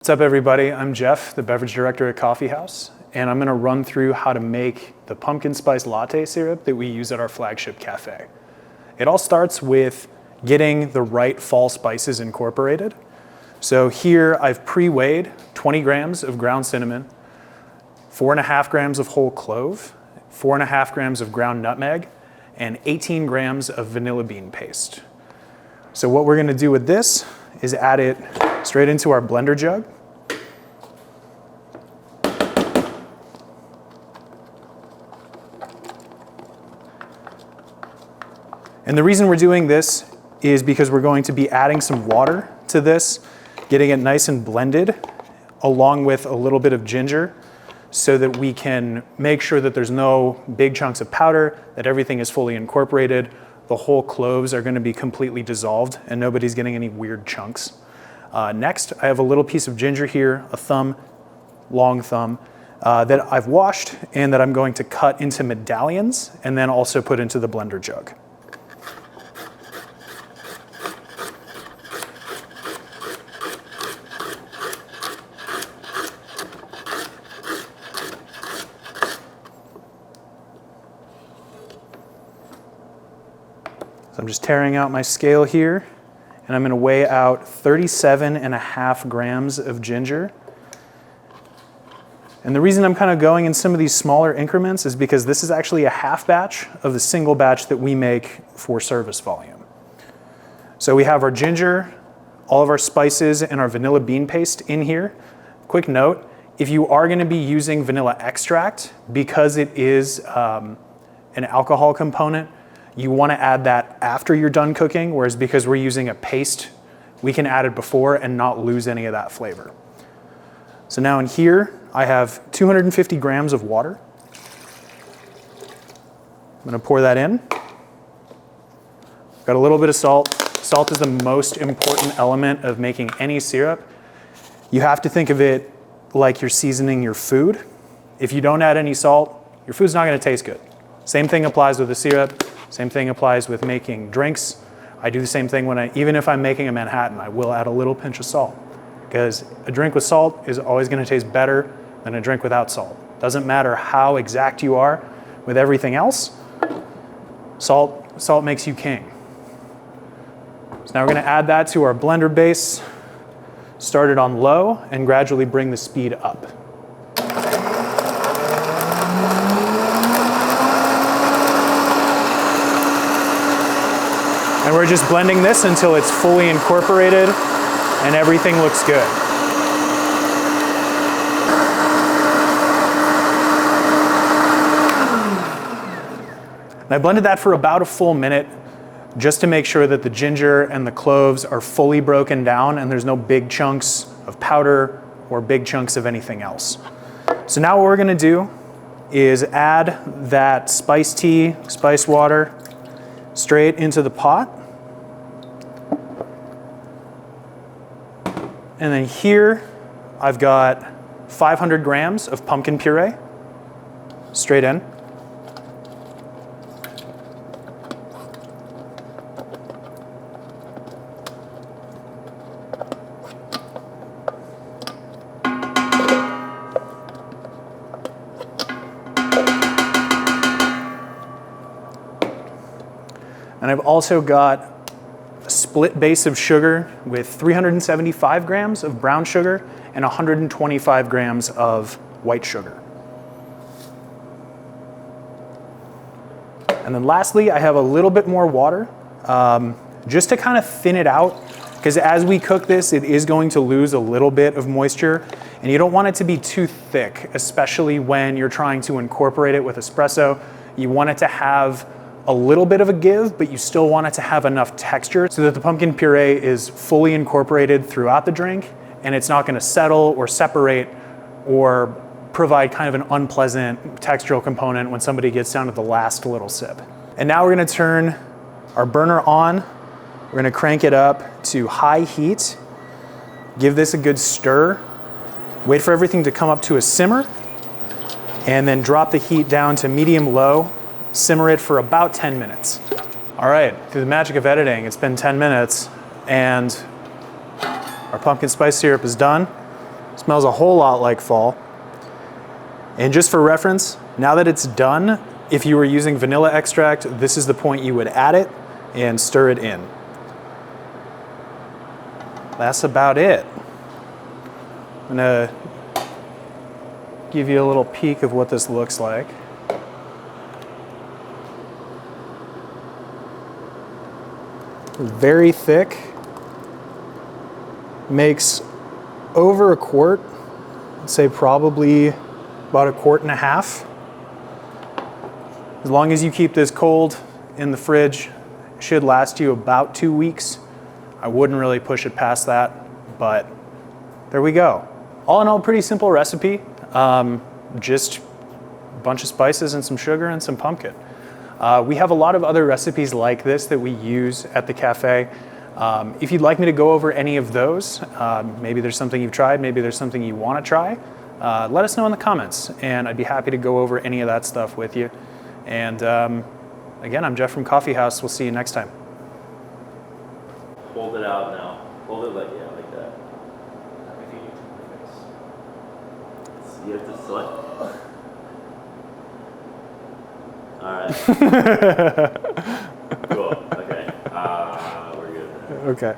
What's up, everybody? I'm Jeff, the beverage director at Coffeehaus, and I'm gonna run through how to make the pumpkin spice latte syrup that we use at our flagship cafe. It all starts with getting the right fall spices incorporated. So here I've pre-weighed 20 grams of ground cinnamon, 4.5 grams of whole clove, 4.5 grams of ground nutmeg, and 18 grams of vanilla bean paste. So what we're gonna do with this is add it straight into our blender jug. And the reason we're doing this is because we're going to be adding some water to this, getting it nice and blended, along with a little bit of ginger, so that we can make sure that there's no big chunks of powder, that everything is fully incorporated. The whole cloves are gonna be completely dissolved and nobody's getting any weird chunks. Next, I have a little piece of ginger here, a thumb, long thumb, that I've washed and that I'm going to cut into medallions and then also put into the blender jug. So I'm just tearing out my scale here, and I'm gonna weigh out 37.5 grams of ginger. And the reason I'm kind of going in some of these smaller increments is because this is actually a half batch of the single batch that we make for service volume. So we have our ginger, all of our spices, and our vanilla bean paste in here. Quick note, if you are gonna be using vanilla extract, because it is an alcohol component, you want to add that after you're done cooking, whereas because we're using a paste, we can add it before and not lose any of that flavor. So now in here, I have 250 grams of water. I'm going to pour that in. Got a little bit of salt. Salt is the most important element of making any syrup. You have to think of it like you're seasoning your food. If you don't add any salt, your food's not going to taste good. Same thing applies with the syrup. Same thing applies with making drinks. I do the same thing even if I'm making a Manhattan, I will add a little pinch of salt, because a drink with salt is always gonna taste better than a drink without salt. Doesn't matter how exact you are with everything else, salt makes you king. So now we're gonna add that to our blender base, start it on low, and gradually bring the speed up. And we're just blending this until it's fully incorporated and everything looks good. And I blended that for about a full minute just to make sure that the ginger and the cloves are fully broken down and there's no big chunks of powder or big chunks of anything else. So now what we're gonna do is add that spice tea, spice water, straight into the pot. And then here, I've got 500 grams of pumpkin puree, straight in. And I've also got a split base of sugar with 375 grams of brown sugar and 125 grams of white sugar. And then lastly, I have a little bit more water just to kind of thin it out, because as we cook this, it is going to lose a little bit of moisture, and you don't want it to be too thick, especially when you're trying to incorporate it with espresso. You want it to have a little bit of a give, but you still want it to have enough texture so that the pumpkin puree is fully incorporated throughout the drink and it's not gonna settle or separate or provide kind of an unpleasant textural component when somebody gets down to the last little sip. And now we're gonna turn our burner on. We're gonna crank it up to high heat, give this a good stir, wait for everything to come up to a simmer, and then drop the heat down to medium-low. Simmer it for about 10 minutes. All right, through the magic of editing, it's been 10 minutes and our pumpkin spice syrup is done. Smells a whole lot like fall. And just for reference, now that it's done, if you were using vanilla extract, this is the point you would add it and stir it in. That's about it. I'm gonna give you a little peek of what this looks like. Very thick, makes over a quart, I'd say probably about a quart and a half. As long as you keep this cold in the fridge, it should last you about 2 weeks. I wouldn't really push it past that, but there we go. All in all, pretty simple recipe. Just a bunch of spices and some sugar and some pumpkin. We have a lot of other recipes like this that we use at the cafe. If you'd like me to go over any of those, maybe there's something you've tried, maybe there's something you want to try, let us know in the comments, and I'd be happy to go over any of that stuff with you. And again, I'm Jeff from Coffeehaus. We'll see you next time. Hold it out now. Hold it like, yeah, like that. If you need to fix. You have to select. All right. Cool. Okay. We're good. Okay.